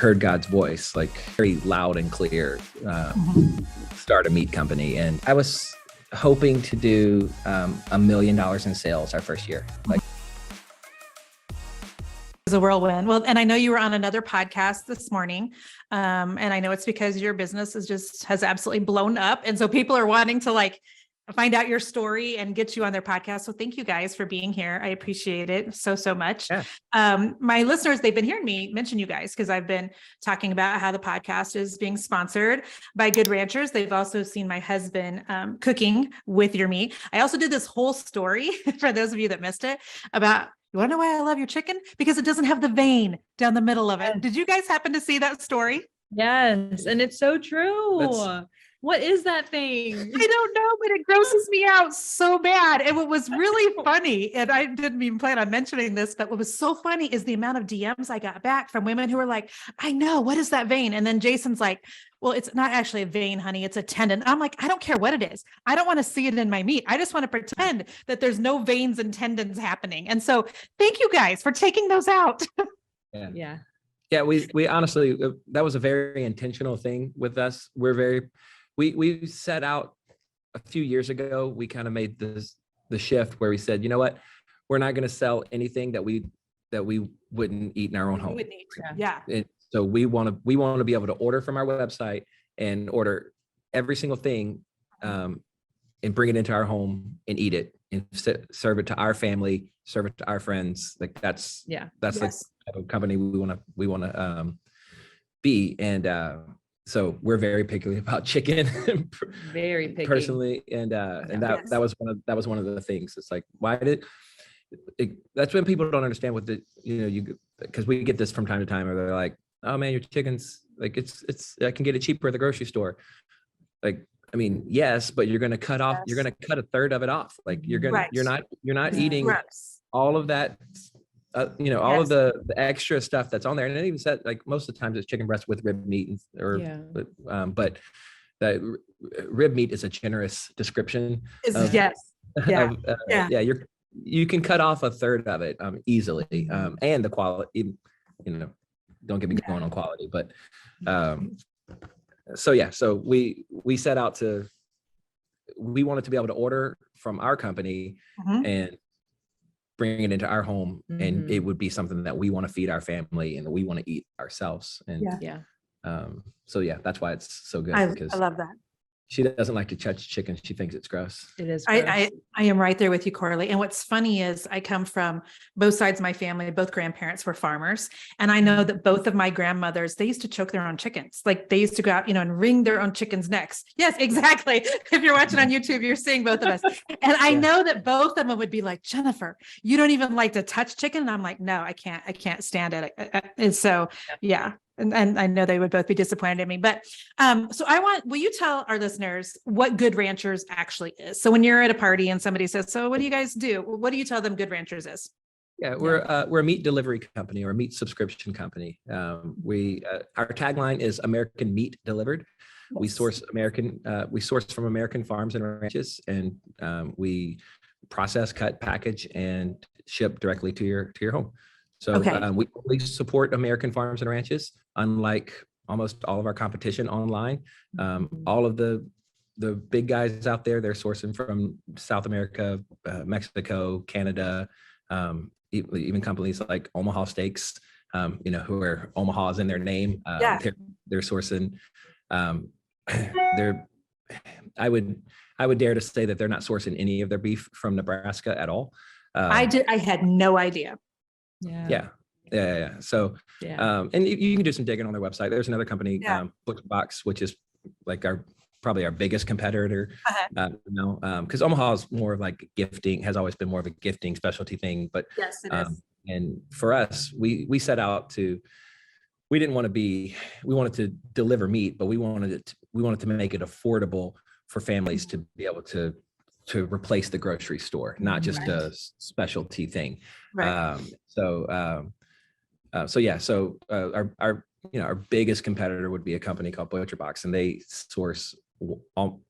heard God's voice, like very loud and clear, start a meat company. And I was hoping to do $1 million in sales our first year. Like, It was a whirlwind. Well, and I know you were on another podcast this morning. And I know it's because your business has absolutely blown up. And so people are wanting to find out your story and get you on their podcast. So thank you guys for being here. I appreciate it so much. Yeah. My listeners, they've been hearing me mention you guys because I've been talking about how the podcast is being sponsored by Good Ranchers. They've also seen my husband cooking with your meat. I also did this whole story for those of you that missed it about, you want to know why I love your chicken? Because it doesn't have the vein down the middle of it. Did you guys happen to see that story? Yes. And it's so true. What is that thing? I don't know, but it grosses me out so bad. And what was really funny, and I didn't even plan on mentioning this, but what was so funny is the amount of DMs I got back from women who were like, I know, what is that vein? And then Jason's like, well, it's not actually a vein, honey. It's a tendon. I'm like, I don't care what it is. I don't want to see it in my meat. I just want to pretend that there's no veins and tendons happening. And so thank you guys for taking those out. Yeah. We honestly, that was a very intentional thing with us. We set out a few years ago. We kind of made the shift where we said, you know what, we're not going to sell anything that we wouldn't eat in our own home. Yeah. And so we want to be able to order from our website and order every single thing, and bring it into our home and eat it and serve it to our family, serve it to our friends. Like that's the type of company we want to be. And so we're very picky about chicken, very picky personally. And that was one of the things. It's like, that's when people don't understand what because we get this from time to time, where they're like, oh man, your chicken's like, I can get it cheaper at the grocery store. Like, I mean, yes, but you're going to cut a third of it off. Like you're not eating all of that, all of the extra stuff that's on there. And it even said, like, most of the times it's chicken breast with rib meat, but the rib meat is a generous description. You can cut off a third of it easily, and the quality, don't get me going on quality, but so we set out we wanted to be able to order from our company and bring it into our home, and it would be something that we want to feed our family and that we want to eat ourselves. And that's why it's so good. I love that. She doesn't like to touch chicken. She thinks it's gross. It is gross. I am right there with you, Corley. And what's funny is I come from both sides of my family. Both grandparents were farmers. And I know that both of my grandmothers, they used to choke their own chickens. Like they used to go out, and wring their own chickens' necks. Yes, exactly. If you're watching on YouTube, you're seeing both of us. And I know that both of them would be like, Jennifer, you don't even like to touch chicken. And I'm like, no, I can't stand it. And so, And I know they would both be disappointed in me, but will you tell our listeners what Good Ranchers actually is? So when you're at a party and somebody says, so what do you guys do? What do you tell them Good Ranchers is? Yeah, we're a meat delivery company or a meat subscription company. Our tagline is American Meat Delivered. Yes. We source from American farms and ranches, and we process, cut, package, and ship directly to your home. So we support American farms and ranches, unlike almost all of our competition online. All of the big guys out there, they're sourcing from South America, Mexico, Canada, even companies like Omaha Steaks, who are Omaha's in their name. They're sourcing. I would dare to say that they're not sourcing any of their beef from Nebraska at all. I had no idea. Yeah. So, and you can do some digging on their website. There's another company, Box, which is like probably our biggest competitor. Because Omaha is more of like gifting, has always been more of a gifting specialty thing. But yes, it is. And for us, we set out we wanted to deliver meat, but we wanted to make it affordable for families to be able to replace the grocery store, not just a specialty thing. Right. Our biggest competitor would be a company called ButcherBox, and they source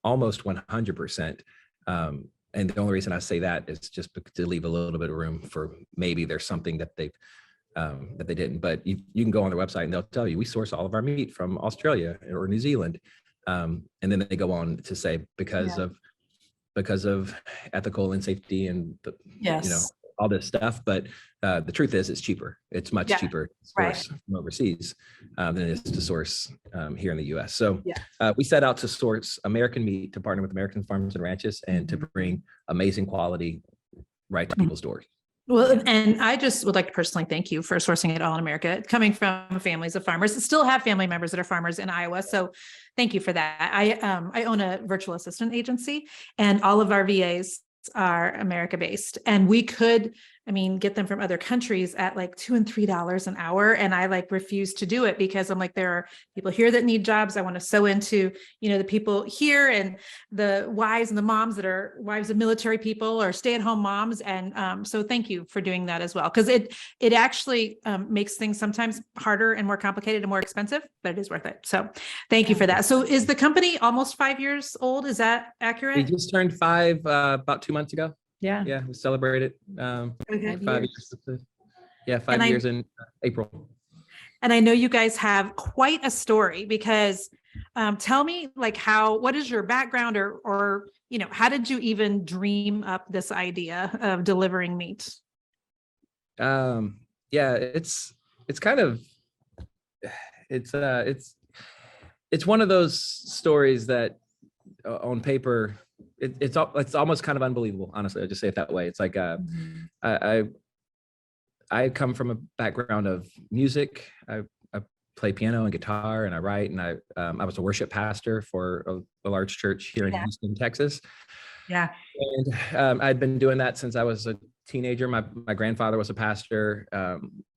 almost 100%. And the only reason I say that is just to leave a little bit of room for maybe there's something that that they didn't. But you can go on their website and they'll tell you, we source all of our meat from Australia or New Zealand. And then they go on to say, because of ethical and safety and all this stuff. But the truth is, it's cheaper. It's much cheaper to source from overseas than it is to source here in the U.S. So we set out to source American meat, to partner with American farms and ranches, and to bring amazing quality right to people's doors. Well, and I just would like to personally thank you for sourcing it all in America, coming from families of farmers. Still have family members that are farmers in Iowa. So thank you for that. I own a virtual assistant agency, and all of our VAs are America based, and we could, get them from other countries at like $2 and $3 an hour. And I refuse to do it because I'm like, there are people here that need jobs. I want to sew into, the people here and the wives and the moms that are wives of military people or stay-at-home moms. And so thank you for doing that as well. Cause it actually makes things sometimes harder and more complicated and more expensive, but it is worth it. So thank you for that. So is the company almost 5 years old? Is that accurate? We just turned 5 about 2 months ago. Yeah. We celebrated 5 years. 5 years in April. And I know you guys have quite a story, because tell me what is your background or how did you even dream up this idea of delivering meat? It's kind of, it's one of those stories that on paper, it's almost kind of unbelievable. Honestly, I'll just say it that way. It's like I come from a background of music. I play piano and guitar, and I write, and I was a worship pastor for a large church here in Houston, Texas. Yeah. And I'd been doing that since I was a teenager. My grandfather was a pastor,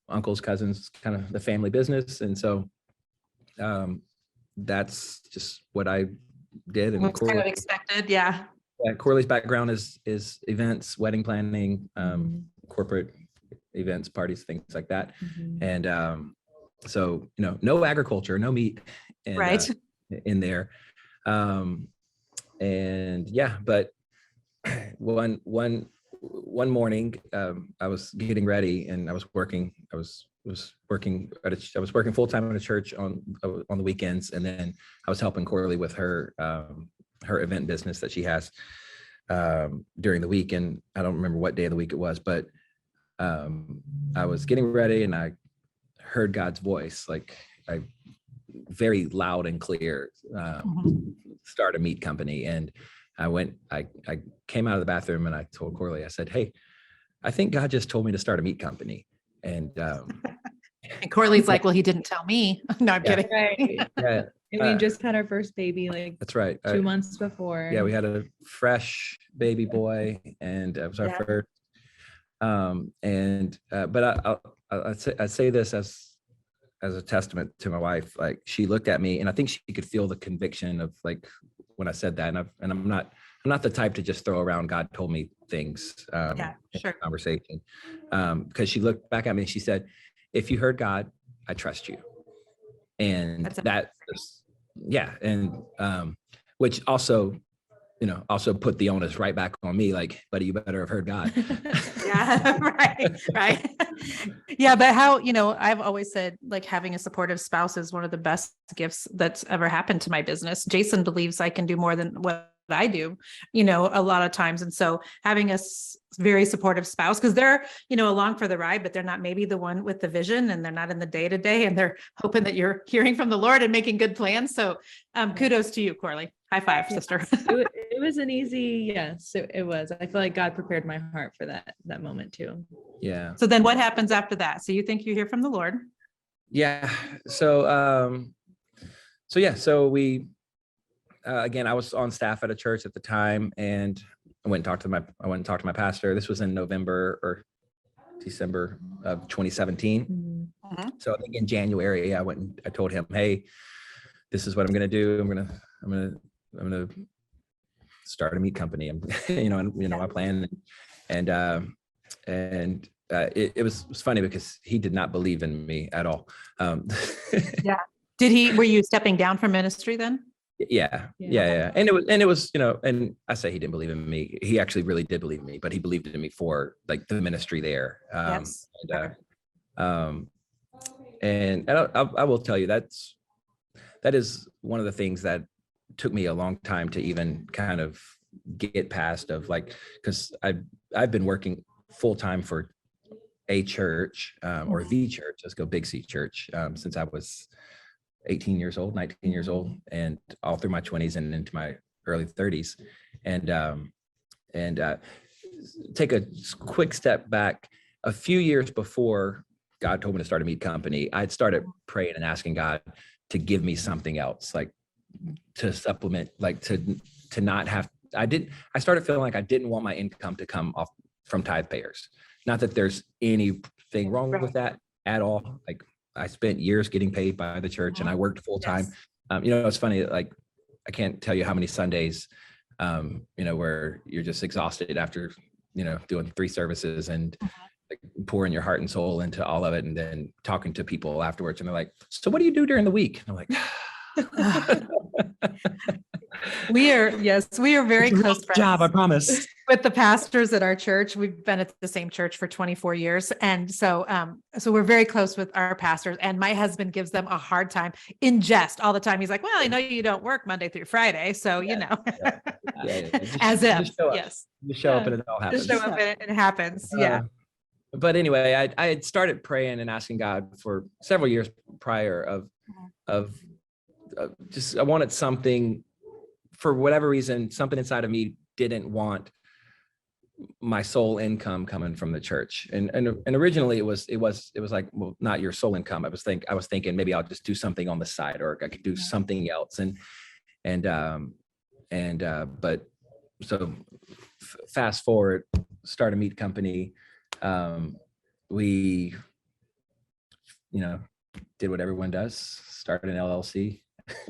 uncles, cousins, kind of the family business, and so that's just what I did. And what's kind of expected. Yeah. Corley's background is events, wedding planning, corporate events, parties, things like that. And so no agriculture, no meat in there. And but one morning I was getting ready, and I was working full time at a church on the weekends, and then I was helping Corley with her event business that she has during the week. And I don't remember what day of the week it was, but I was getting ready, and I heard God's voice, very loud and clear, start a meat company. And I came out of the bathroom, and I told Corley, I said, hey, I think God just told me to start a meat company. And and Corley's like, well, he didn't tell me. No, I'm kidding. Right. Yeah. And we just had our first baby that's right. 2 months before. Yeah, we had a fresh baby boy, and it was our first. But I'd say this as a testament to my wife. She looked at me, and I think she could feel the conviction of when I said that. And I'm not the type to just throw around God told me things in conversation. Because she looked back at me and she said, if you heard God, I trust you. And which also put the onus right back on me, buddy, you better have heard God. Yeah, right. Yeah, but how, I've always said having a supportive spouse is one of the best gifts that's ever happened to my business. Jason believes I can do more than what I do, a lot of times. And so having a very supportive spouse, because they're, along for the ride, but they're not maybe the one with the vision, and they're not in the day to day, and they're hoping that you're hearing from the Lord and making good plans. So kudos to you, Corley. High five, sister. It was an easy, yes, it was. I feel like God prepared my heart for that moment too. Yeah. So then what happens after that? So you think you hear from the Lord? Yeah. So we, again, I was on staff at a church at the time, and I went and talked to my pastor. This was in November or December of 2017. So I think in January, I told him, hey, this is what I'm going to do. I'm going to start a meat company. My plan. And it was funny because he did not believe in me at all. Yeah. Were you stepping down from ministry then? Yeah. And it was, and I say he didn't believe in me. He actually really did believe in me, but he believed in me for the ministry there. And I will tell you, that is one of the things that took me a long time to even kind of get past, of like, because I've been working full time for a church, or the church, let's go Big C Church, since I was 18 years old, 19 years old, and all through my 20s and into my early 30s. And take a quick step back. A few years before God told me to start a meat company, I'd started praying and asking God to give me something else, like to supplement, like to not have, I started feeling like I didn't want my income to come off from tithe payers. Not that there's anything wrong with that at all. Like, I spent years getting paid by the church, and I worked full time. It's funny, like, I can't tell you how many Sundays, where you're just exhausted after, doing 3 services and like pouring your heart and soul into all of it, and then talking to people afterwards, and they're like, "So what do you do during the week?" And I'm like, we are very close friends. Job, I promise. With the pastors at our church. We've been at the same church for 24 years. And so we're very close with our pastors, and my husband gives them a hard time in jest all the time. He's like, "Well, I know you don't work Monday through Friday. So, as if, yes. You show up and it all happens. Just show up and it happens. Yeah. But anyway, I had started praying and asking God for several years prior of just, I wanted something, for whatever reason, something inside of me didn't want my sole income coming from the church. And originally it was like, well, not your sole income. I was thinking maybe I'll just do something on the side, or I could do something else. But so fast forward, start a meat company. We, did what everyone does, started an LLC.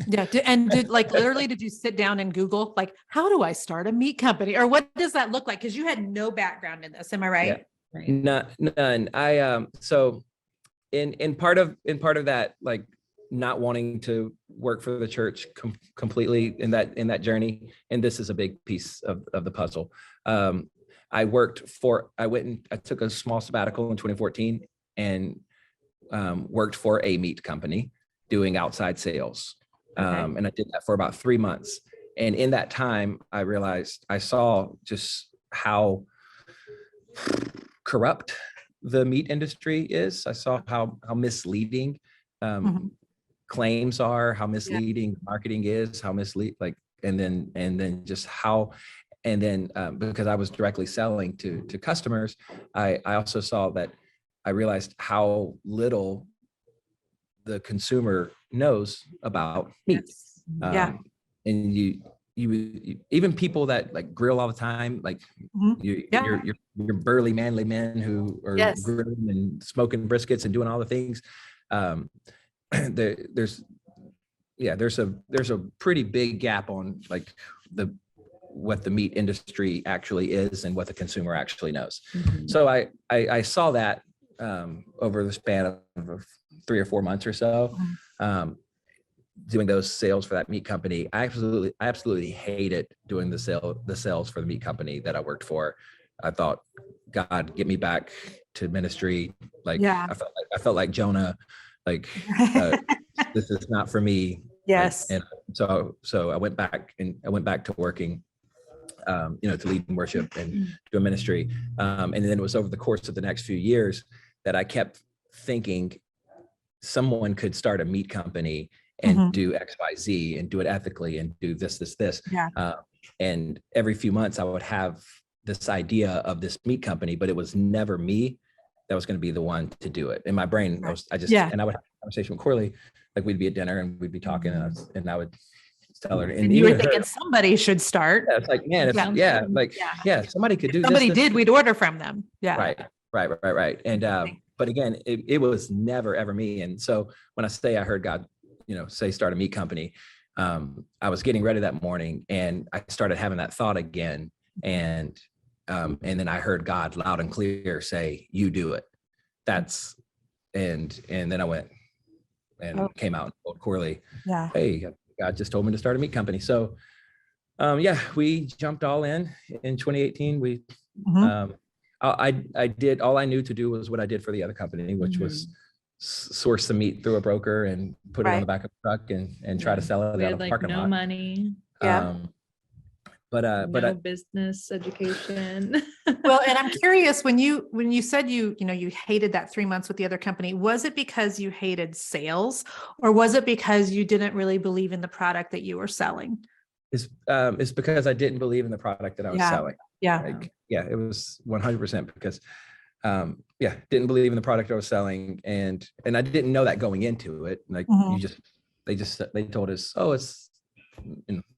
Yeah. Did you sit down and Google, like, how do I start a meat company, or what does that look like? Because you had no background in this. Am I right? Yeah. None. So in part of that, like, not wanting to work for the church completely in that journey. And this is a big piece of the puzzle. I took a small sabbatical in 2014 and worked for a meat company doing outside sales. And I did that for about 3 months. And in that time, I saw just how corrupt the meat industry is. I saw how misleading claims are, how misleading marketing is, how because I was directly selling to customers, I also saw that, I realized how little the consumer knows about meat. And you even people that like grill all the time, like you're burly, manly men who are grilling and smoking briskets and doing all the things. There's a pretty big gap on like what the meat industry actually is and what the consumer actually knows. So I saw that over the span of 3 or 4 months or so, doing those sales for that meat company. I absolutely hated doing the sales for the meat company that I worked for. I thought, God, get me back to ministry. Like, I felt like Jonah, like, this is not for me. Yes. And so I went back to working, to lead in worship and do a ministry. And then it was over the course of the next few years that I kept thinking someone could start a meat company and do X, Y, Z and do it ethically and do this. And every few months I would have this idea of this meat company, but it was never me that was going to be the one to do it. In my brain, and I would have a conversation with Corley, like we'd be at dinner and we'd be talking and I would tell her. And you were thinking somebody should start. Yeah, it's like, man, somebody could do this. Somebody did, we'd order from them. Yeah. Right. And, but again, it was never, ever me. And so when I say I heard God, say start a meat company, I was getting ready that morning and I started having that thought again. And then I heard God loud and clear say, you do it. And then I went and came out and told Corley, hey, God just told me to start a meat company. So we jumped all in 2018. I did, all I knew to do was what I did for the other company, which was source the meat through a broker and put it on the back of the truck and try to sell it We out had of the like parking no lot. money, Yeah. no business education. Well, and I'm curious, when you said you hated that 3 months with the other company, was it because you hated sales, or was it because you didn't really believe in the product that you were selling? It's because I didn't believe in the product that I was selling. Yeah. Like, yeah, it was 100% because, didn't believe in the product I was selling, and I didn't know that going into it. Like they told us, oh, it's,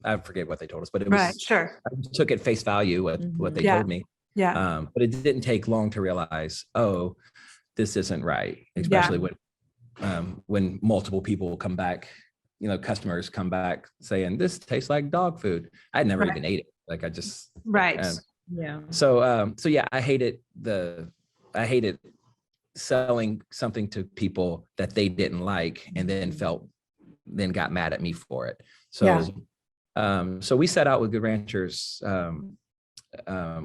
I forget what they told us, but it was Right. Sure. I just took at face value what they told me. Yeah. But it didn't take long to realize, oh, this isn't right, especially when multiple people come back. Customers come back saying this tastes like dog food. I'd never even ate it. Like I just So I hated selling something to people that they didn't like and then got mad at me for it. So we set out with Good Ranchers.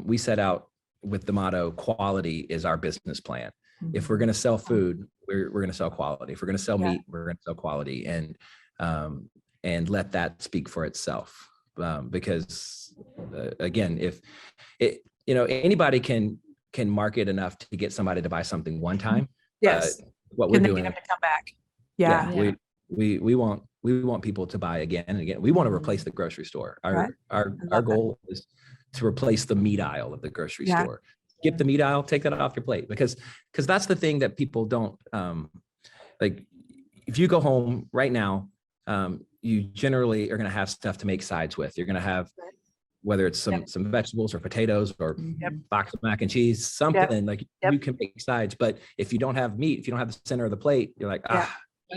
We set out with the motto, quality is our business plan. If we're going to sell food, we're going to sell quality. If we're going to sell meat, we're going to sell quality, and let that speak for itself. Because again, if anybody can market enough to get somebody to buy something one time. Yes. What we're doing to come back. We want people to buy again and again. We want to replace the grocery store. Our goal is to replace the meat aisle of the grocery store. Skip the meat aisle, take that off your plate, because that's the thing that people don't like. If you go home right now, you generally are going to have stuff to make sides with. You're going to have, whether it's some vegetables or potatoes or box of mac and cheese, something like you can make sides. But if you don't have meat, if you don't have the center of the plate, you're like, gotta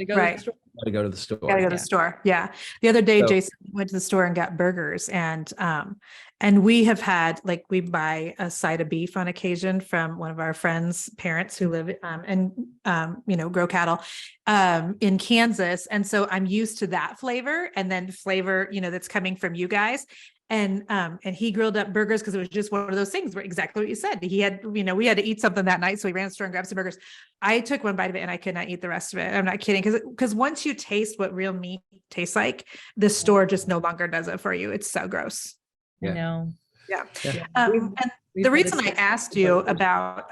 go to the store. Gotta go to the store. Yeah. The other day, Jason went to the store and got burgers, and we have had, like, we buy a side of beef on occasion from one of our friends' parents who live and grow cattle in Kansas. And so I'm used to that flavor, and then flavor, that's coming from you guys. And he grilled up burgers because it was just one of those things where exactly what you said. He had, we had to eat something that night. So we ran to the store and grabbed some burgers. I took one bite of it and I could not eat the rest of it. I'm not kidding. Because once you taste what real meat tastes like, the store just no longer does it for you. It's so gross. I know. Yeah. And the reason I asked you about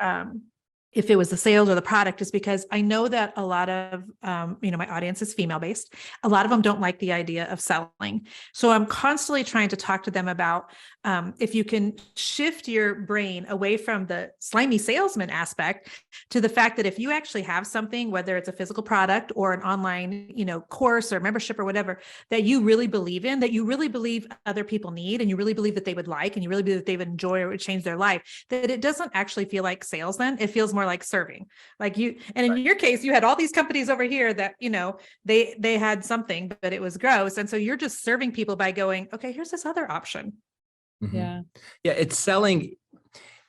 if it was the sales or the product is because I know that a lot of, my audience is female based. A lot of them don't like the idea of selling. So I'm constantly trying to talk to them about if you can shift your brain away from the slimy salesman aspect to the fact that if you actually have something, whether it's a physical product or an online, course or membership or whatever, that you really believe in, that you really believe other people need, and you really believe that they would like, and you really believe that they would enjoy or would change their life, that it doesn't actually feel like sales then. It feels more like serving. Like you, and in your case, you had all these companies over here that, they had something, but it was gross. And so you're just serving people by going, okay, here's this other option. Yeah. Yeah. It's selling.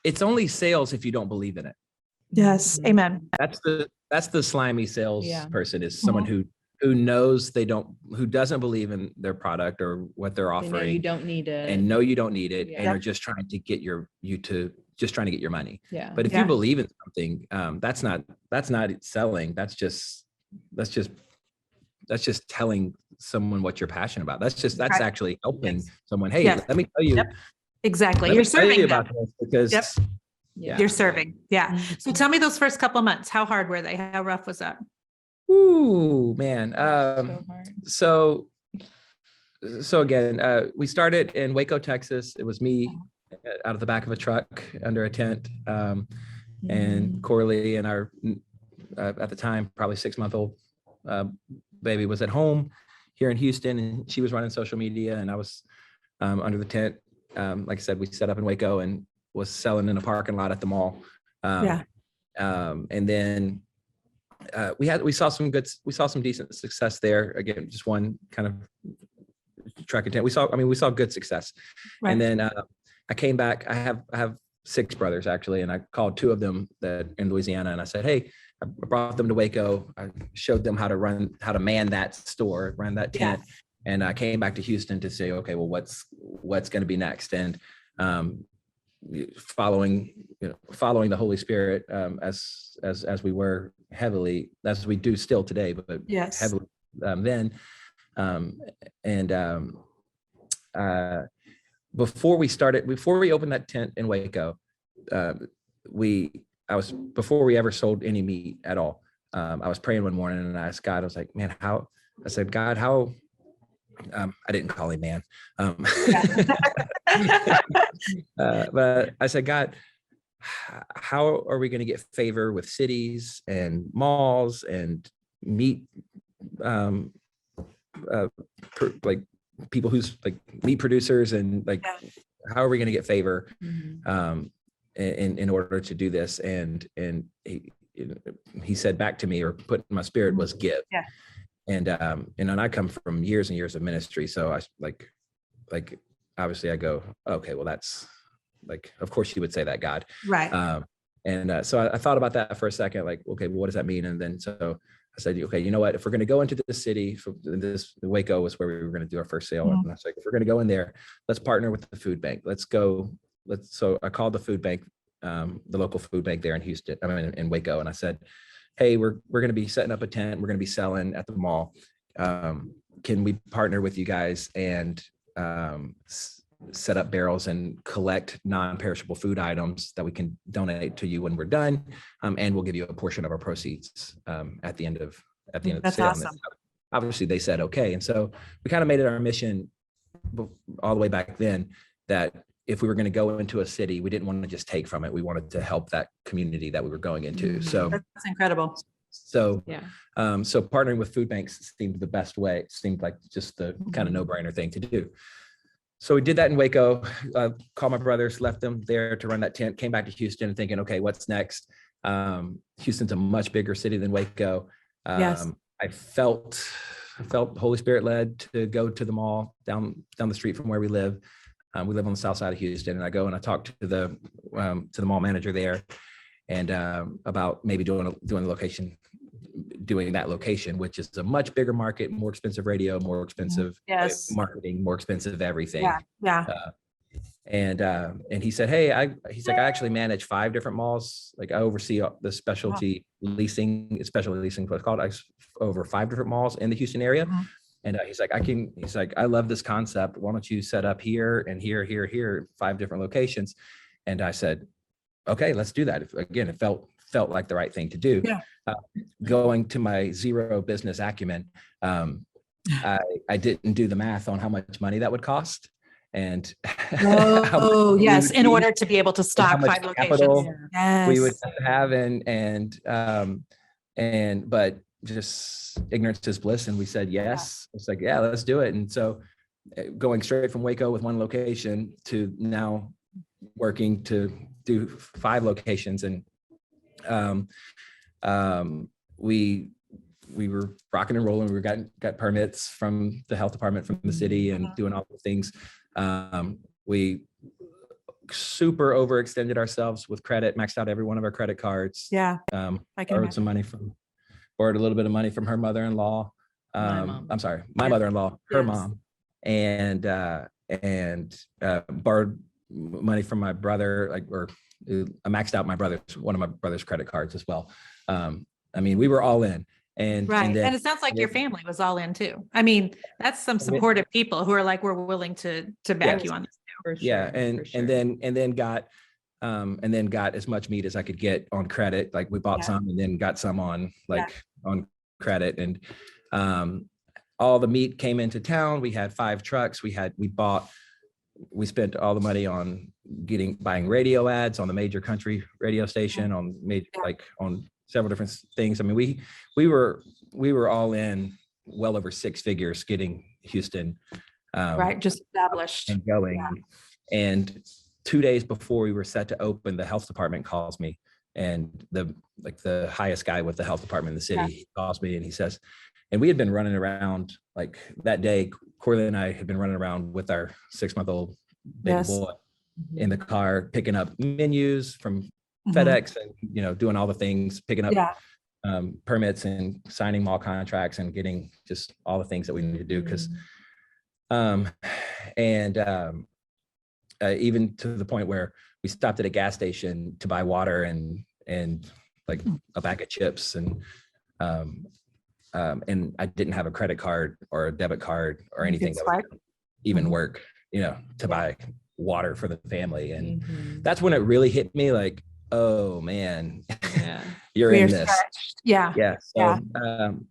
It's only sales if you don't believe in it. Yes. Amen. That's the slimy sales person, is someone who knows who doesn't believe in their product or what they're offering. You don't need it. And know you don't need it. And are just trying to get trying to get your money. Yeah. But if you believe in something, that's not selling. That's just telling someone what you're passionate about. That's actually helping someone. Hey, let me tell you. Exactly. You're serving about this because you're serving. Yeah. So tell me those first couple of months, how hard were they? How rough was that? Ooh, man. So again, we started in Waco, Texas. It was me out of the back of a truck under a tent. And Corley and our, at the time, probably 6-month-old baby was at home here in Houston, and she was running social media, and I was under the tent. Like I said, we set up in Waco and was selling in a parking lot at the mall. And then we saw some decent success there. Again, just one kind of truck and tent. We saw good success. Right. And then I came back. I have 6 brothers actually, and I called 2 of them that in Louisiana, and I said, hey, I brought them to Waco. I showed them how to man that store, run that tent. And I came back to Houston to say, okay, well, what's going to be next? And following the Holy Spirit, as we were heavily, as we do still today, but Yes. heavily then. Before we opened that tent in Waco, before we ever sold any meat at all, I was praying one morning and I asked God, I was like, man, I said, God, how, I didn't call him man. But I said, God, how are we going to get favor with cities and malls and meat, like people who's like meat producers, and like, how are we going to get favor in order to do this? And he said back to me, or put in my spirit, was give. Yeah. And I come from years and years of ministry, so I like obviously I go, okay, well, that's like, of course you would say that, God. Right. So I thought about that for a second, like, okay, well, what does that mean? And then so I said, okay, you know what, if we're going to go into this city, Waco was where we were going to do our first sale. And I was like, if we're going to go in there, let's partner with the food bank. So I called the food bank, the local food bank there in Houston, in Waco. And I said, hey, we're going to be setting up a tent. We're going to be selling at the mall. Can we partner with you guys and set up barrels and collect non-perishable food items that we can donate to you when we're done, and we'll give you a portion of our proceeds at the end of the That's sale. awesome. Obviously, they said okay, and so we kind of made it our mission all the way back then that if we were going to go into a city, we didn't want to just take from it. We wanted to help that community that we were going into. So that's incredible. So Yeah. So partnering with food banks seemed the best way. It seemed like just the kind of no-brainer thing to do. So we did that in Waco, called my brothers, left them there to run that tent, came back to Houston thinking, okay, what's next? Houston's a much bigger city than Waco. Yes. I felt Holy Spirit led to go to the mall down the street from where we live. We live on the south side of Houston, and I go and I talk to the mall manager there, and about maybe doing that location, which is a much bigger market, more expensive radio, more expensive marketing, more expensive everything. And he said, hey, he's like, I actually manage 5 different malls. Like, I oversee the specialty leasing, what's called, over 5 different malls in the Houston area. And he's like, I love this concept. Why don't you set up here and here, 5 different locations? And I said, okay, let's do that. Again, it felt like the right thing to do. Going to my zero business acumen, I didn't do the math on how much money that would cost. And yes, in order to be able to stock 5 locations, we would have, but just ignorance is bliss. And we said, yes. It's like, yeah, let's do it. And so going straight from Waco with 1 location to now working to do 5 locations. And we were rocking and rolling. We got permits from the health department, from the city, and doing all the things. We super overextended ourselves with credit, maxed out every one of our credit cards. I can borrowed a little bit of money from her mother-in-law. I'm sorry, my mother-in-law, her mom, and borrowed money from my brother, I maxed out one of my brother's credit cards as well. I mean, we were all in. And and it sounds like your family was all in too. I mean, that's some supportive people who are like, we're willing to back you on this too. For sure, and then got as much meat as I could get on credit. Like, we bought some and then got some on on credit, and all the meat came into town. We had 5 trucks. We spent all the money on buying radio ads on the major country radio station, on on several different things. I mean, we were all in well over 6 figures getting Houston just established and going. And 2 days before we were set to open, the health department calls me, and the highest guy with the health department in the city he calls me, and he says, and we had been running around, like, that day, Corley and I had been running around with our 6-month-old baby boy in the car, picking up menus from FedEx, and doing all the things, picking up permits and signing mall contracts and getting just all the things that we need to do. Because even to the point where we stopped at a gas station to buy water and like a bag of chips, and I didn't have a credit card or a debit card or anything that would even work, to buy water for the family. And that's when it really hit me, like, oh man, you're in this. Stretched. Yeah. So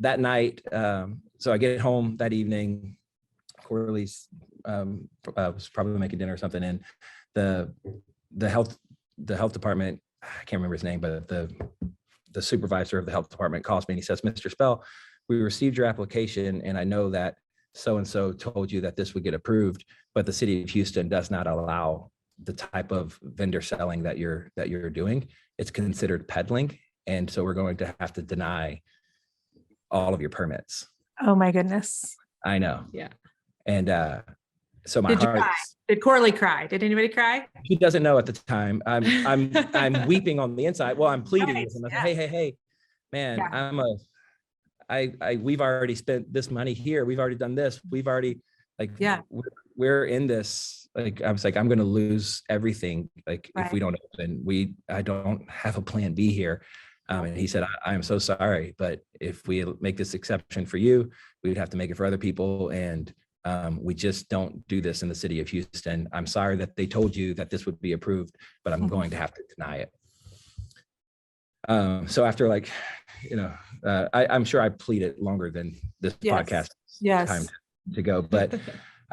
that night, so I get home that evening, Corley's was probably making dinner or something, and the health department, I can't remember his name, but the supervisor of the health department calls me and he says, Mr. Spell, we received your application, and I know that so-and-so told you that this would get approved, but the city of Houston does not allow the type of vendor selling that you're doing. It's considered peddling. And so we're going to have to deny all of your permits. Oh my goodness. I know. Yeah. And so my heart. Did Corley cry? Did anybody cry? He doesn't know at the time. I'm weeping on the inside. Well, I'm pleading with him. I said, hey, man, we've already spent this money here. We've already done this. We've already we're in this. Like, I was like, I'm going to lose everything. Like, if we don't open, I don't have a plan B here. And he said, I'm so sorry, but if we make this exception for you, we'd have to make it for other people. And we just don't do this in the city of Houston. I'm sorry that they told you that this would be approved, but I'm going to have to deny it. So after, like, I'm sure I pleaded longer than this podcast time to go, but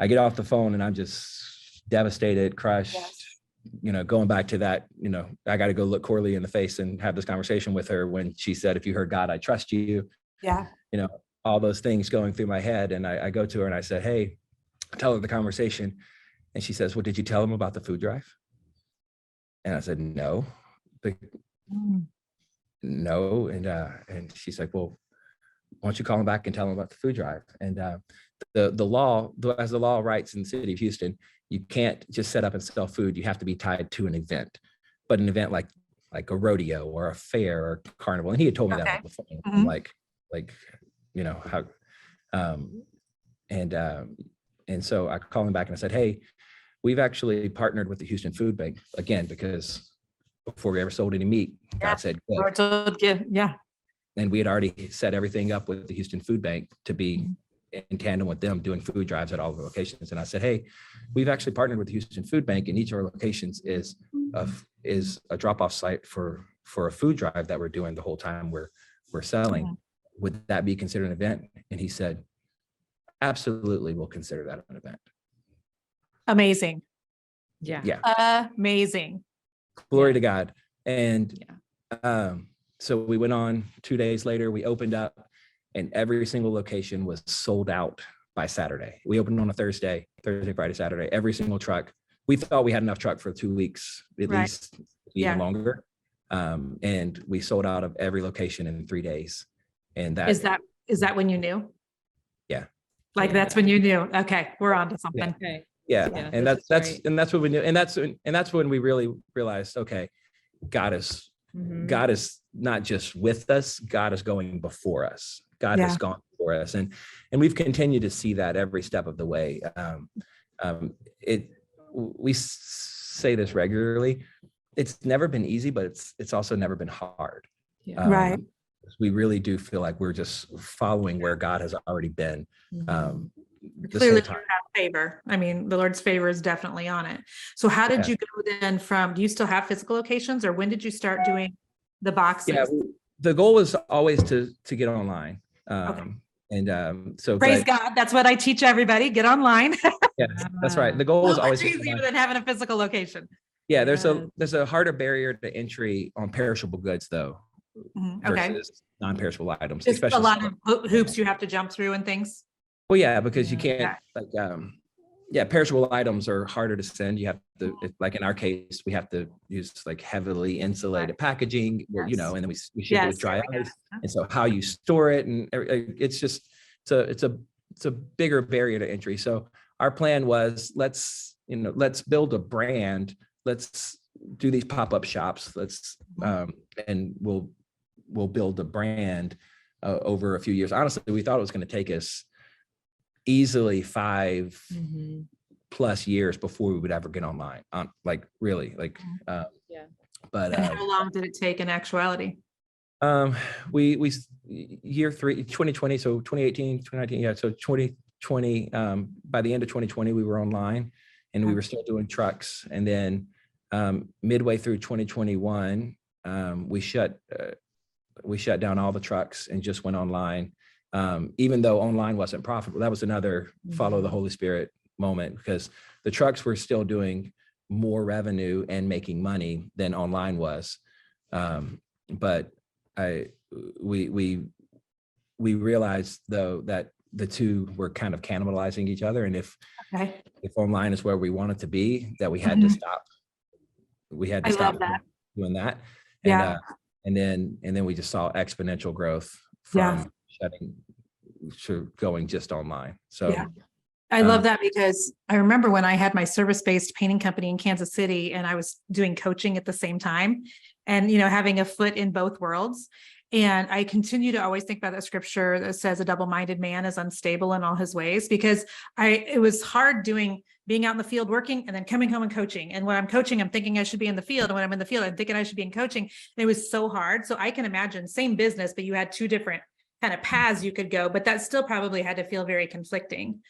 I get off the phone and I'm just devastated, crushed, going back to that, I got to go look Corley in the face and have this conversation with her when she said, if you heard God, I trust you. Yeah. All those things going through my head. And I go to her and I said, hey, tell her the conversation. And she says, well, did you tell him about the food drive? And I said, no. No. And she's like, well, why don't you call him back and tell him about the food drive? And the law, as the law writes in the city of Houston, you can't just set up and sell food. You have to be tied to an event, but an event like a rodeo or a fair or carnival. And he had told me that before. I'm like, how, and so I called him back and I said, hey, we've actually partnered with the Houston Food Bank again, because before we ever sold any meat, God said, and we had already set everything up with the Houston Food Bank to be in tandem with them doing food drives at all the locations. And I said, hey, we've actually partnered with the Houston Food Bank, and each of our locations is a drop-off site for a food drive that we're doing the whole time we're selling. Would that be considered an event? And he said, absolutely, we'll consider that an event. Amazing. Yeah. Amazing. Glory to God. And so we went on 2 days later, we opened up, and every single location was sold out by Saturday. We opened on a Thursday, Friday, Saturday, every single truck. We thought we had enough truck for 2 weeks, at least, even longer. And we sold out of every location in 3 days. And that is that when you knew? Yeah. Like, that's when you knew, okay, we're on to something. Okay. Yeah. And that's what we knew. And that's when we really realized, okay, God is not just with us, God is going before us. God has gone before us. And we've continued to see that every step of the way. We say this regularly. It's never been easy, but it's also never been hard. Right. We really do feel like we're just following where God has already been. Clearly you have favor. I mean, the Lord's favor is definitely on it. So how did you go then do you still have physical locations, or when did you start doing the boxes? Yeah, the goal was always to get online. So praise God. That's what I teach everybody. Get online. Yeah, that's right. The goal was always easier than having a physical location. Yeah, there's a harder barrier to entry on perishable goods though. Versus non-perishable items. Just especially a lot of hoops you have to jump through and things. Well, yeah, because you can't perishable items are harder to send. You have to, like in our case, we have to use like heavily insulated packaging, where, and then we ship it with dry ice. And so how you store it, and it's just, it's a bigger barrier to entry. So our plan was, let's build a brand. Let's do these pop-up shops. And we'll build a brand over a few years. Honestly, we thought it was going to take us easily 5+ plus years before we would ever get online on like really like, Yeah. but, And how long did it take in actuality? we year 2020, so 2018, 2019, yeah. So 2020, by the end of 2020, we were online and we were still doing trucks. And then, midway through 2021, we shut down all the trucks and just went online. Even though online wasn't profitable, that was another follow the Holy Spirit moment, because the trucks were still doing more revenue and making money than online was. But we realized though that the two were kind of cannibalizing each other. And if online is where we wanted to be, that we had to stop. We had to stop doing that. And, and then we just saw exponential growth from shutting to going just online. So I love that, because I remember when I had my service-based painting company in Kansas City and I was doing coaching at the same time and, having a foot in both worlds. And I continue to always think about that scripture that says a double-minded man is unstable in all his ways, because it was hard being out in the field working and then coming home and coaching. And when I'm coaching, I'm thinking I should be in the field. And when I'm in the field, I'm thinking I should be in coaching. And it was so hard. So I can imagine same business, but you had two different kind of paths you could go, but that still probably had to feel very conflicting.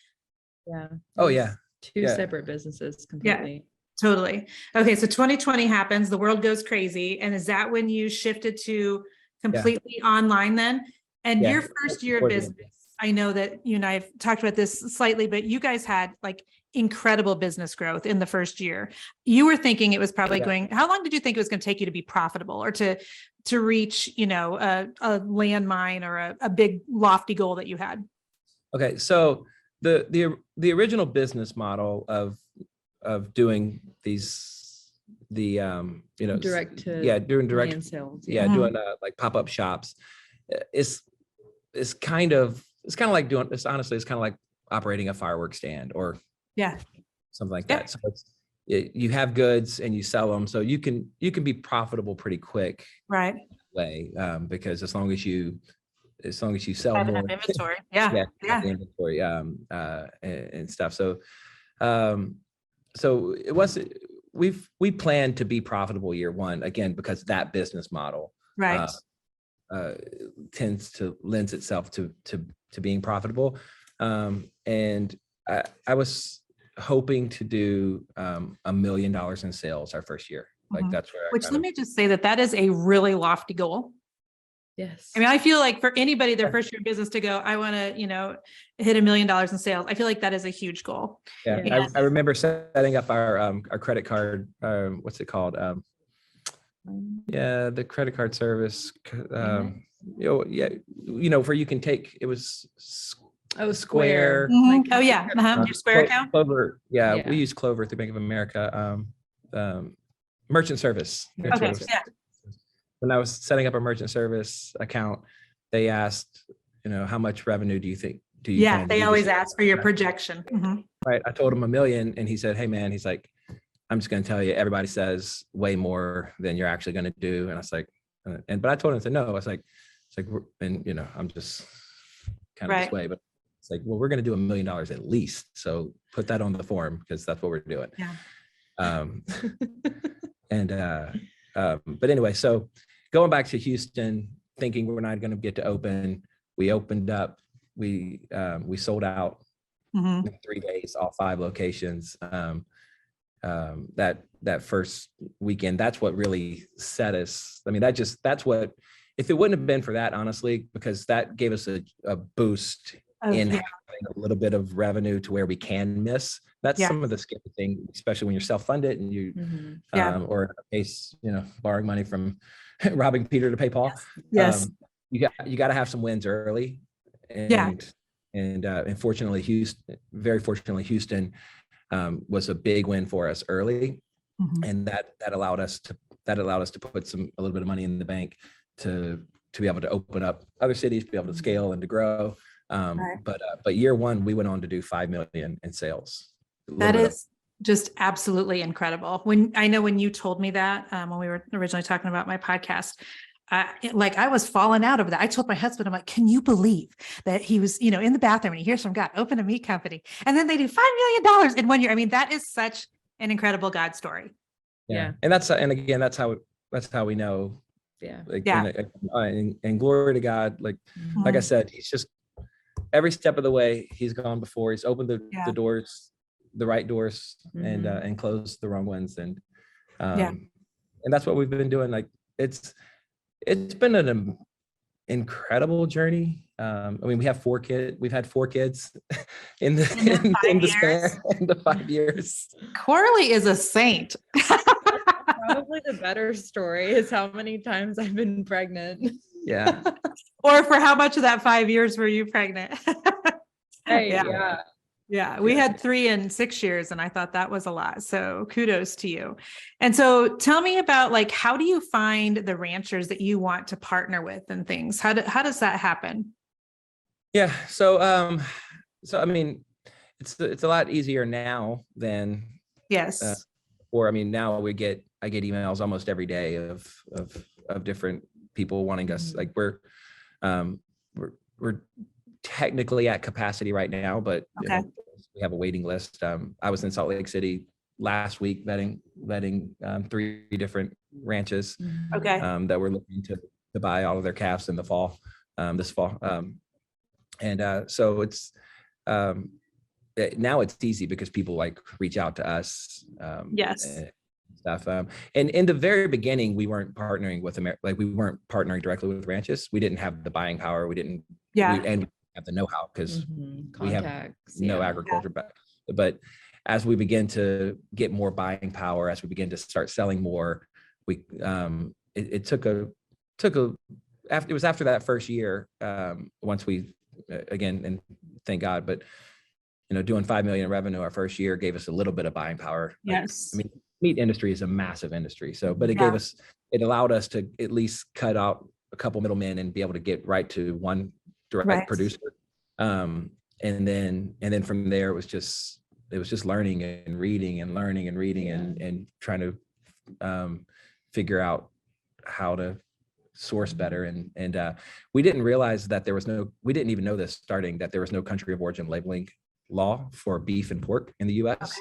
Yeah. Oh yeah. Two separate businesses completely. Yeah, totally. Okay. So 2020 happens, the world goes crazy. And is that when you shifted to completely online then? And your first year of business, I know that you and I have talked about this slightly, but you guys had like incredible business growth in the first year. You were thinking it was probably how long did you think it was going to take you to be profitable or to reach, a landmine or a big lofty goal that you had? Okay. So the original business model of doing direct to doing direct sales. Doing like pop-up shops is kind of like doing this. Honestly, it's kind of like operating a fireworks stand or something like that. So you have goods and you sell them, so you can be profitable pretty quick, right? Way because as long as you sell have more inventory, inventory and stuff. So so it was we planned to be profitable year one again because that business model tends to lends itself to being profitable. And I was hoping to do $1 million in sales our first year. Like that's where let me just say that is a really lofty goal. Yes. I mean, I feel like for anybody, their first year of business to go, I want to, hit $1 million in sales. I feel like that is a huge goal. Yeah. I remember setting up our credit card, what's it called? The credit card service, where you can take, it was Square. Mm-hmm. Oh yeah. Your Square account. Clover. Yeah. We use Clover through Bank of America, merchant service. Okay. Yeah. When I was setting up a merchant service account, they asked, how much revenue do you think? They always ask for your projection. Mm-hmm. Right. I told him $1 million and he said, hey man, he's like, I'm just going to tell you, everybody says way more than you're actually going to do. And I was like, but I told him to no, I was like, I'm just kind of this way, but it's like, well, we're going to do $1 million at least. So put that on the form because that's what we're doing. Yeah. But anyway, so going back to Houston, thinking we're not going to get to open, we opened up, we sold out in 3 days, all 5 locations. That first weekend, that's what really set us. I mean, that's what, if it wouldn't have been for that, honestly, because that gave us a boost in having a little bit of revenue to where we can miss. That's some of the scary thing, especially when you're self-funded and you, or in a case, borrowing money from robbing Peter to pay Paul. Yes. You got to have some wins early. And fortunately, very fortunately, Houston was a big win for us early, and that allowed us to put a little bit of money in the bank to be able to open up other cities, be able to scale and to grow. But year one, we went on to do 5 million in sales. That is just absolutely incredible. When you told me that, when we were originally talking about my podcast, I was falling out of that. I told my husband, I'm like, can you believe that he was, in the bathroom and he hears from God, open a meat company. And then they do $5 million in 1 year. I mean, that is such an incredible God story. Yeah. And again, that's how we know. Yeah. Like, Yeah. and glory to God. Like I said, he's just every step of the way he's gone before. He's opened the doors, the right doors, and closed the wrong ones. And that's what we've been doing. Like it's been an incredible journey. I mean, we have 4 kids. We've had 4 kids in the span of 5 years. Corley is a saint. Probably the better story is how many times I've been pregnant. Yeah. Or for how much of that 5 years were you pregnant? Yeah. We had 3 and 6 years, and I thought that was a lot. So kudos to you. And so tell me about, like, how do you find the ranchers that you want to partner with and things? How does that happen? Yeah. So I mean, it's a lot easier now than Yes. or I mean, now I get emails almost every day of different people wanting us. Like we're technically at capacity right now, but we have a waiting list. I was in Salt Lake City last week vetting 3 different ranches that were looking to buy all of their calves in the fall, this fall. So it's now it's easy because people like reach out to us. And stuff. And in the very beginning, we weren't partnering with we weren't partnering directly with ranches. We didn't have the buying power. We didn't. And we have the know-how because we have no agriculture. But as we begin to get more buying power, as we begin to start selling more, it was after that first year, once we again, and thank God, but doing 5 million in revenue our first year gave us a little bit of buying power. Yes. I mean, meat industry is a massive industry. So, but it allowed us to at least cut out a couple middlemen and be able to get right to one direct producer. And then from there, it was just learning and reading and learning and reading and trying to figure out how to source better. And we didn't realize that we didn't even know this starting, that there was no country of origin labeling law for beef and pork in the US.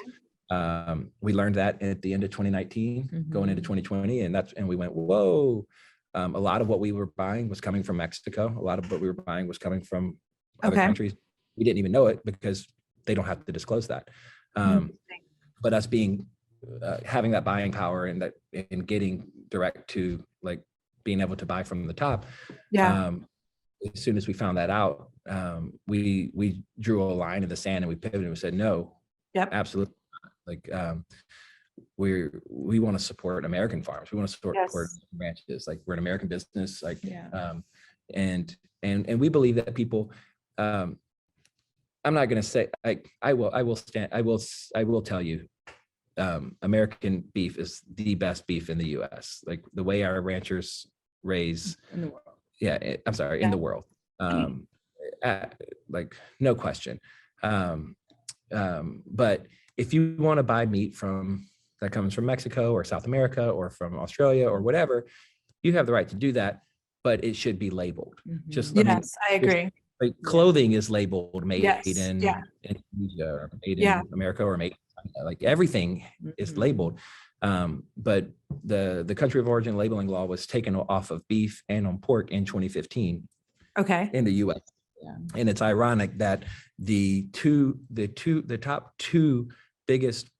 We learned that at the end of 2019, going into 2020, and we went, whoa. A lot of what we were buying was coming from Mexico. A lot of what we were buying was coming from other countries. We didn't even know it because they don't have to disclose that. But us having that buying power and getting direct to like being able to buy from the top. As soon as we found that out, we drew a line in the sand and we pivoted and we said, no, absolutely not. Like we want to support American farms. We want to support ranches. Like we're an American business. Like and we believe that people. I'm not going to say I will tell you, American beef is the best beef in the U.S. Like the way our ranchers raise in the world. In the world. Like no question. But if you want to buy meat that comes from Mexico or South America or from Australia or whatever, you have the right to do that, but it should be labeled. I agree. Like clothing is labeled made in Indonesia or made in America or made in China. Like everything is labeled. But the country of origin labeling law was taken off of beef and on pork in 2015. In the U.S. And it's ironic that the top 2 biggest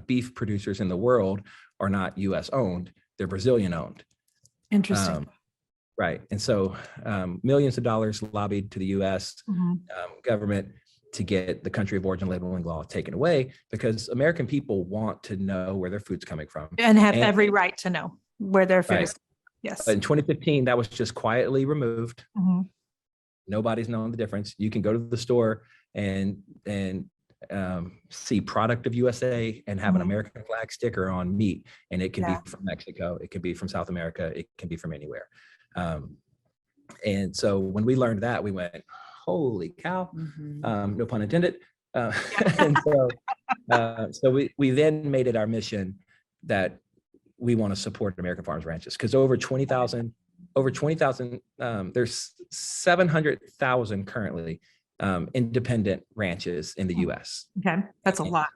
beef producers in the world are not U.S. owned; they're Brazilian owned. Interesting. Right. And so millions of dollars lobbied to the U.S. Government to get the country of origin labeling law taken away because American people want to know where their food's coming from. And have every right to know where their food is. Yes. But in 2015, that was just quietly removed. Nobody's known the difference. You can go to the store and see product of USA and have an American flag sticker on meat. And it can be from Mexico. It can be from South America. It can be from anywhere. And so when we learned that, we went, holy cow, no pun intended. And so we then made it our mission that we want to support American farms ranches because over 20,000 over 20,000. There's 700,000 currently independent ranches in the U.S. Okay, that's a lot.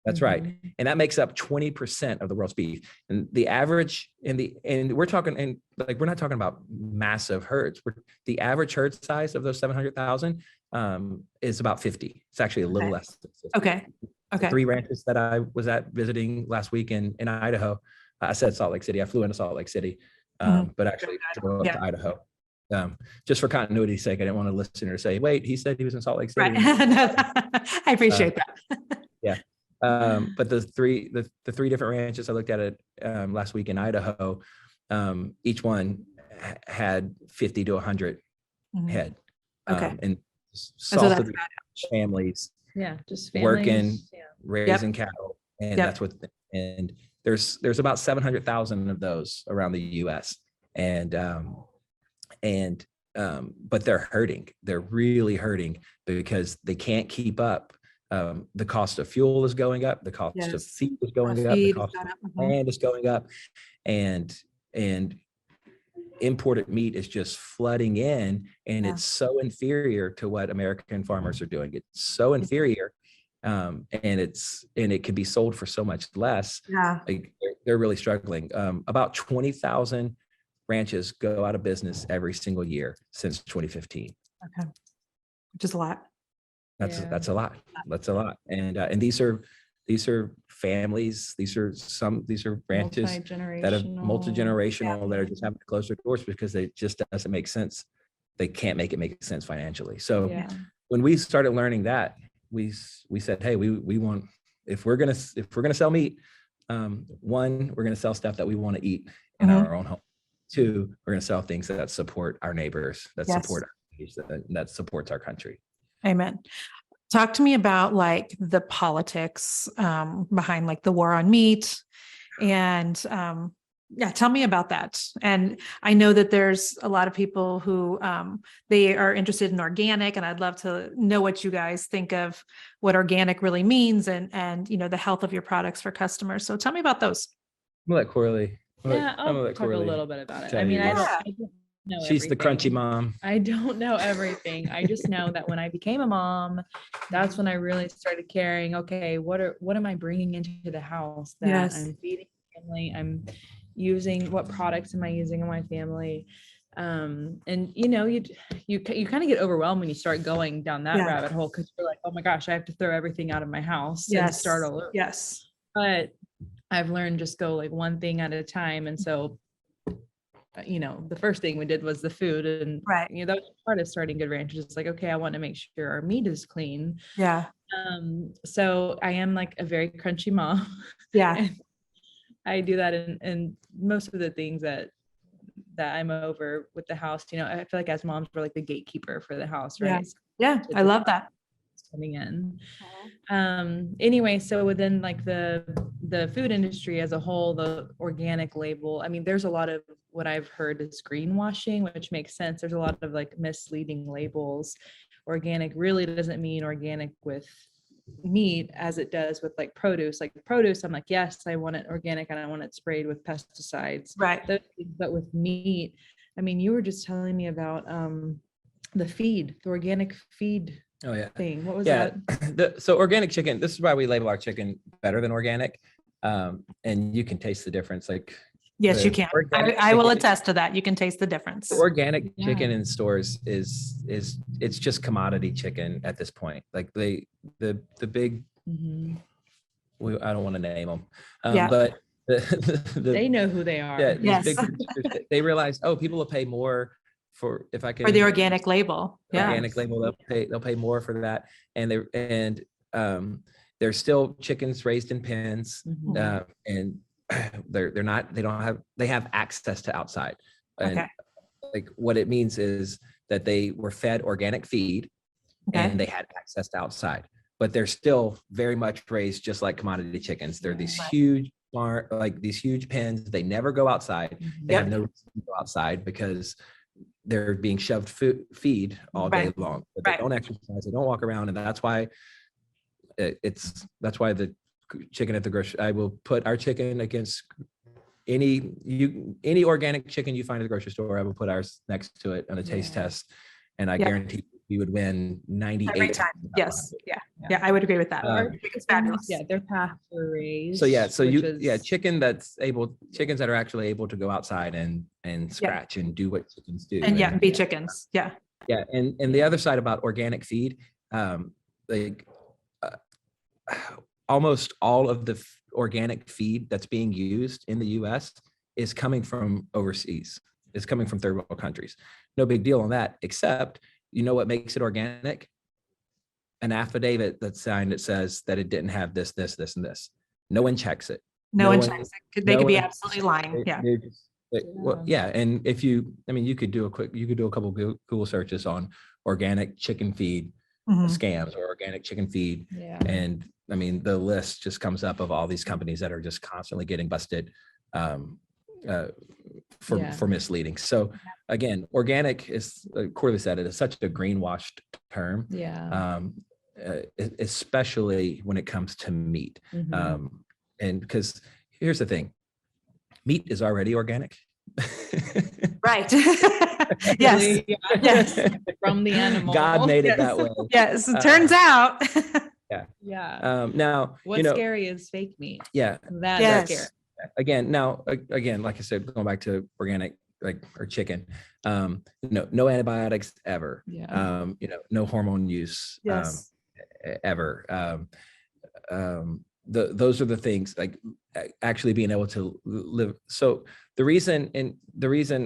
That's right. And that makes up 20% of the world's beef. And the average and we're talking, and like, we're not talking about massive herds. The average herd size of those 700,000 is about 50. It's actually a little less than 50. Okay. The 3 ranches that I was at visiting last week in Idaho, I said Salt Lake City. I flew into Salt Lake City, but actually drove up to Idaho. Just for continuity's sake, I didn't want a listener to say, wait, he said he was in Salt Lake City. Right. No, I appreciate that. Yeah. But the three different ranches I looked at it last week in Idaho, each one had 50 to 100 head. Okay. And So that's families, just families, working, raising cattle. And that's what, and there's about 700,000 of those around the US. But they're hurting. They're really hurting because they can't keep up. The cost of fuel is going up. The cost of feed is going up. The cost of land is going up, and imported meat is just flooding in, and it's so inferior to what American farmers are doing. It's so inferior, and it can be sold for so much less. Like, they're really struggling. About 20,000 ranches go out of business every single year since 2015. Okay, which is a lot. That's a lot. That's a lot. And these are families. These are ranches that have multi-generational that are just having to close their doors because it just doesn't make sense. They can't make it make sense financially. So when we started learning that, we said, hey, we want, if we're gonna sell meat, one, we're gonna sell stuff that we want to eat in our own home. Two, we're gonna sell things that support our neighbors, that support our communities, that supports our country. Amen. Talk to me about like the politics behind like the war on meat, and tell me about that. And I know that there's a lot of people who they are interested in organic, and I'd love to know what you guys think of what organic really means, and the health of your products for customers. So tell me about those. I'm gonna let Corley. I'll talk a little bit about it. I mean, I don't know She's everything. the crunchy mom. I don't know everything. I just know that when I became a mom, that's when I really started caring. Okay, what am I bringing into the house that I'm feeding my family? I'm using, what products am I using in my family? And you kind of get overwhelmed when you start going down that rabbit hole, because you're like, oh my gosh, I have to throw everything out of my house and start all over. Yes. But I've learned just go like one thing at a time, and so the first thing we did was the food, and that was part of starting good ranches. It's like, okay, I want to make sure our meat is clean. So I am like a very crunchy mom. I do that in most of the things that I'm over with the house. I feel like as moms, we're like the gatekeeper for the house, right? I love that. Coming in. Anyway, so within like the food industry as a whole, the organic label, I mean, there's a lot of what I've heard is greenwashing, which makes sense. There's a lot of like misleading labels. Organic really doesn't mean organic with meat as it does with like produce. Like produce, I'm like, yes, I want it organic and I want it sprayed with pesticides. Right. But with meat, I mean, you were just telling me about the organic feed thing. What was that? So organic chicken, this is why we label our chicken better than organic. And you can taste the difference. Like, yes, you can. I will attest to that. You can taste the difference. Organic chicken in stores it's just commodity chicken at this point. Like the big, I don't want to name them, but they know who they are. Big producers, they realize, people will pay more for the organic label. Organic label, they'll pay more for that, and they're still chickens raised in pens, and they have access to outside. And like what it means is that they were fed organic feed and they had access to outside, but they're still very much raised just like commodity chickens. They're these huge these huge pens. They never go outside. They have no reason to go outside because they're being shoved feed all day long. But they don't exercise, they don't walk around, and that's why the chicken at the grocery, I will put our chicken against any organic chicken you find at the grocery store, I will put ours next to it on a taste test, and I guarantee we would win 98 every time. Yes. Yeah. I would agree with that. It's fabulous. Yeah, they're pasture raised. Chickens that are actually able to go outside and scratch and do what chickens do. And be chickens. Yeah. Yeah. And the other side about organic feed, almost all of the organic feed that's being used in the US is coming from overseas. It's coming from third world countries. No big deal on that, except what makes it organic? An affidavit that's signed that says that it didn't have this, this, this, and this. No one checks it. No one checks it. They could be absolutely lying. Yeah. And if you could do a couple Google searches on organic chicken feed scams or organic chicken feed. Yeah. And the list just comes up of all these companies that are just constantly getting busted for misleading. So again, organic is, Corley said it, is such a greenwashed term. Yeah. Especially when it comes to meat. And because here's the thing, meat is already organic. Right. Yes. Yes. From the animal. God made it that way. Yes. It turns out. Yeah. Now, what's scary is fake meat. Yeah. That's scary. Again, like I said, going back to organic, or chicken, no antibiotics ever. Yeah. No hormone use. Yes. Ever. Those are the things, actually being able to live. So the reason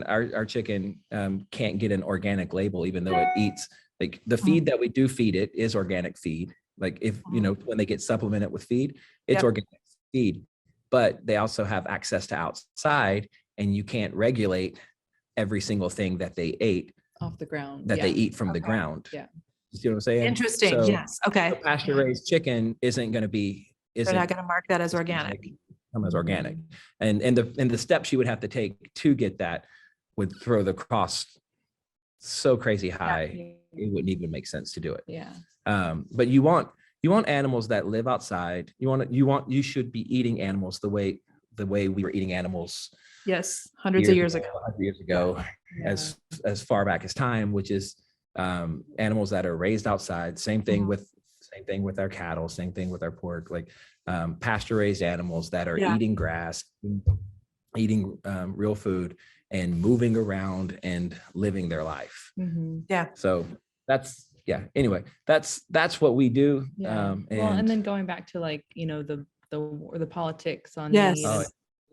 our chicken can't get an organic label, even though it eats the feed that we do feed it is organic feed. If when they get supplemented with feed, it's organic feed, but they also have access to outside, and you can't regulate every single thing that they ate off the ground, that they eat from the ground. Yeah. You see what I'm saying? Interesting. So, yes. Okay. Pasture raised chicken isn't going to be. They're not going to mark that as organic. Come as organic, and the steps you would have to take to get that would throw the cost so crazy high, it wouldn't even make sense to do it. Yeah. But you want animals that live outside. You should be eating animals the way we were eating animals. Yes, hundreds of years ago. Yeah. As far back as time, which is animals that are raised outside. Same thing with our cattle. Same thing with our pork. Pasture raised animals that are eating grass, eating real food, and moving around and living their life. Yeah. So anyway, that's what we do. Yeah. And then going back to the politics on yes. meat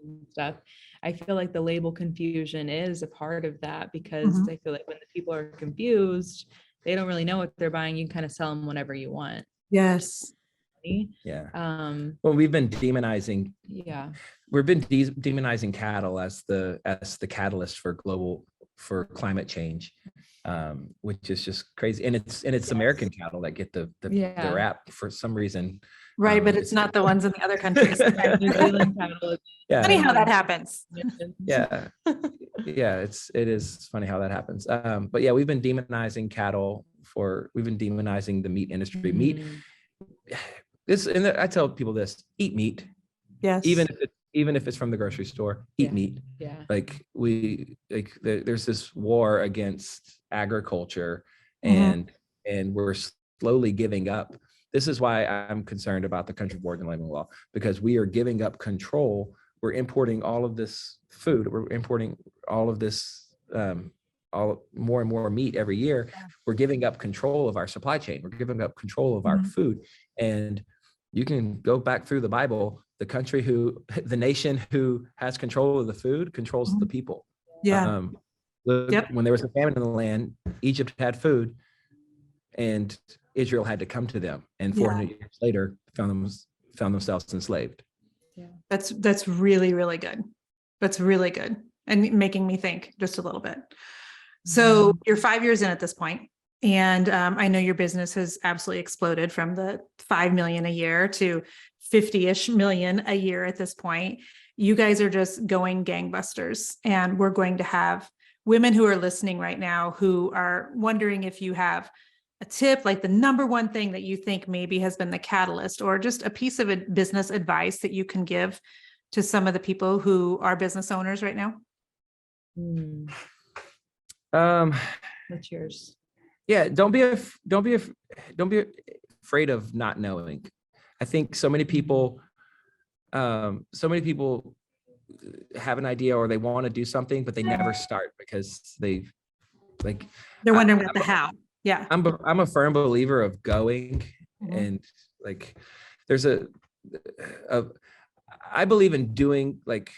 and stuff, I feel like the label confusion is a part of that, because I feel like when the people are confused, they don't really know what they're buying. You can kind of sell them whatever you want. Yes. Yeah. Well, we've been demonizing. Yeah. We've been demonizing cattle as the catalyst for climate change, which is just crazy. And it's American cattle that get the rap for some reason. Right, but it's not the ones in the other countries. New Zealand cattle. Yeah. Funny how that happens. Yeah. Yeah, it is funny how that happens. But yeah, we've been demonizing cattle we've been demonizing the meat industry. Meat. And I tell people this: eat meat. Yes. Even if it's from the grocery store, eat meat. Yeah. There's this war against agriculture, and we're slowly giving up. This is why I'm concerned about the country board and labeling law, because we are giving up control. We're importing all of this food. We're importing all of this, more and more meat every year. We're giving up control of our supply chain. We're giving up control of our food. And you can go back through the Bible. The nation who has control of the food controls the people. Yeah. When there was a famine in the land, Egypt had food, and Israel had to come to them, and 400 years later found themselves enslaved. Yeah, that's really, really good. That's really good, and making me think just a little bit. So you're 5 years in at this point, and I know your business has absolutely exploded from the 5 million a year to 50-ish million a year at this point. You guys are just going gangbusters, and we're going to have women who are listening right now who are wondering if you have a tip, like the number one thing that you think maybe has been the catalyst, or just a piece of business advice that you can give to some of the people who are business owners right now? What's yours? Yeah, don't be afraid of not knowing. I think so many people have an idea or they want to do something, but they never start because they're wondering about the how. Yeah. I'm a firm believer of going, and like there's I believe in doing, like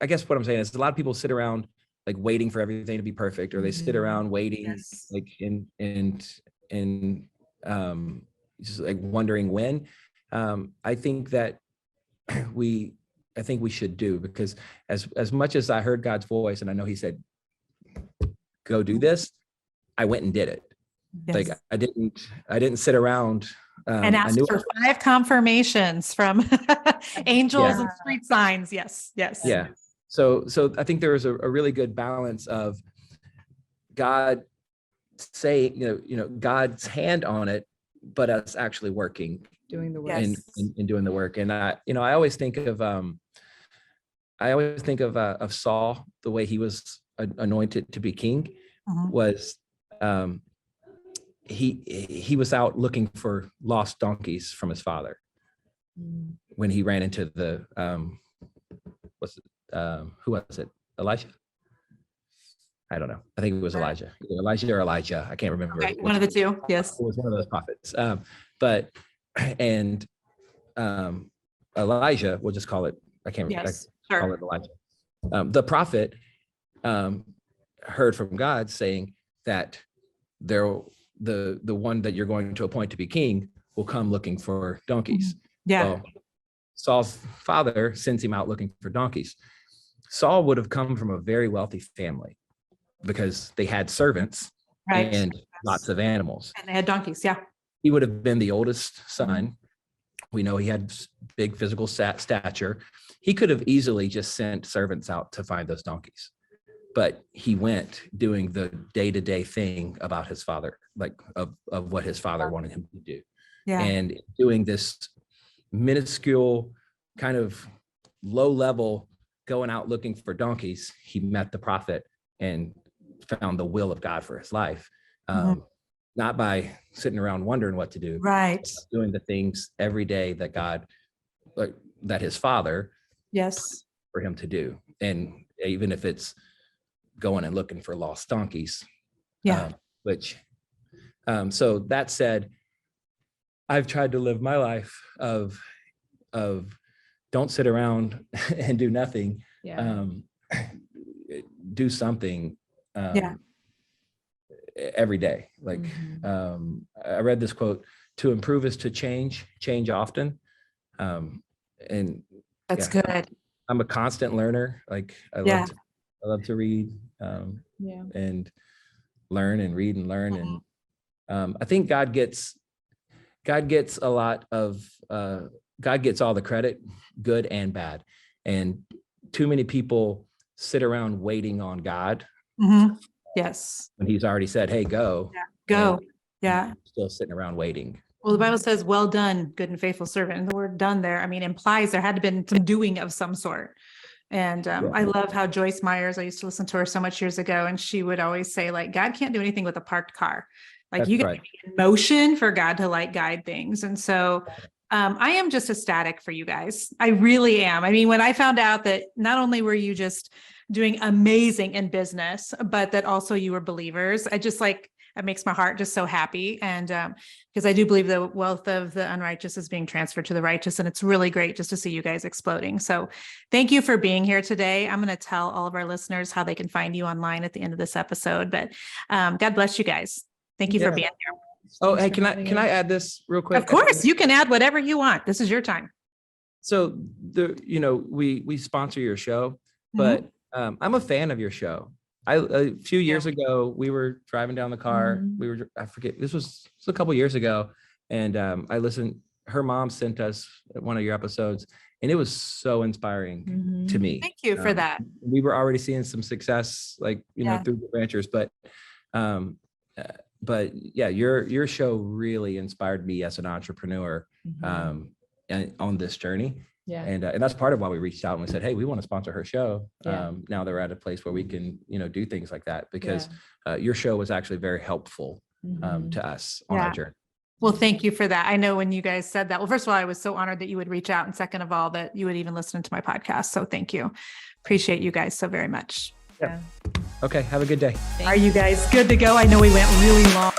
I guess what I'm saying is a lot of people sit around like waiting for everything to be perfect, or they sit around waiting like and just like wondering when. I think that we should do, because as much as I heard God's voice and I know he said, go do this, I went and did it. Yes. Like I didn't sit around and ask for 5 confirmations from angels and street signs. Yes. Yeah. So I think there was a really good balance of God saying, God's hand on it, but us actually working, doing the work, and doing the work. And I always think of Saul, the way he was anointed to be king, was he was out looking for lost donkeys from his father when he ran into the who was it? Elijah? I don't know. I think it was Elijah. Either Elijah or Elijah. I can't remember. Okay, one of the two. Yes. It was one of those prophets. Elijah, we'll just call it, I can't remember. Yes, call it Elijah. The prophet heard from God saying that the one that you're going to appoint to be king will come looking for donkeys. Yeah. Well, Saul's father sends him out looking for donkeys. Saul would have come from a very wealthy family because they had servants and lots of animals. And they had donkeys, yeah. He would have been the oldest son. We know he had big physical stature. He could have easily just sent servants out to find those donkeys. But he went doing the day-to-day thing about his father, like of what his father wanted him to do. Yeah. And doing this minuscule kind of low level, going out looking for donkeys, he met the prophet and found the will of God for his life. Not by sitting around wondering what to do, right? Doing the things every day that God, that his father, for him to do. And even if it's going and looking for lost donkeys, so that said, I've tried to live my life of don't sit around and do nothing. Do something every day. Like I read this quote: "To improve is to change often." And that's good. I'm a constant learner. Like I love to read and learn and read and learn. And I think God gets a lot of God gets all the credit, good and bad. And too many people sit around waiting on God. Yes. When he's already said, hey, go. Go. Still sitting around waiting. Well, the Bible says, well done, good and faithful servant. And the word done there, implies there had to been some doing of some sort. And I love how Joyce Myers, I used to listen to her so much years ago, and she would always say, like, God can't do anything with a parked car. Like you got to be in motion for God to guide things. And so I am just ecstatic for you guys. I really am. When I found out that not only were you just doing amazing in business, but that also you were believers, it makes my heart just so happy. And because I do believe the wealth of the unrighteous is being transferred to the righteous. And it's really great just to see you guys exploding. So thank you for being here today. I'm going to tell all of our listeners how they can find you online at the end of this episode, but God bless you guys. Thank you for being here. Oh, hey, can I add this real quick? Of course, you can add whatever you want. This is your time. So we sponsor your show, but I'm a fan of your show. A few years ago, we were driving down the car. I forget, this was a couple years ago. And I listened, her mom sent us one of your episodes, and it was so inspiring to me. Thank you for that. We were already seeing some success, through the ranchers, but yeah, your show really inspired me as an entrepreneur and on this journey. Yeah. And that's part of why we reached out and we said, hey, we want to sponsor her show. Yeah. Now they're at a place where we can, do things like that, because your show was actually very helpful to us on our journey. Well, thank you for that. I know when you guys said that, well, first of all, I was so honored that you would reach out. And second of all, that you would even listen to my podcast. So thank you. Appreciate you guys so very much. Yeah. Okay. Have a good day. Are you guys good to go? I know we went really long.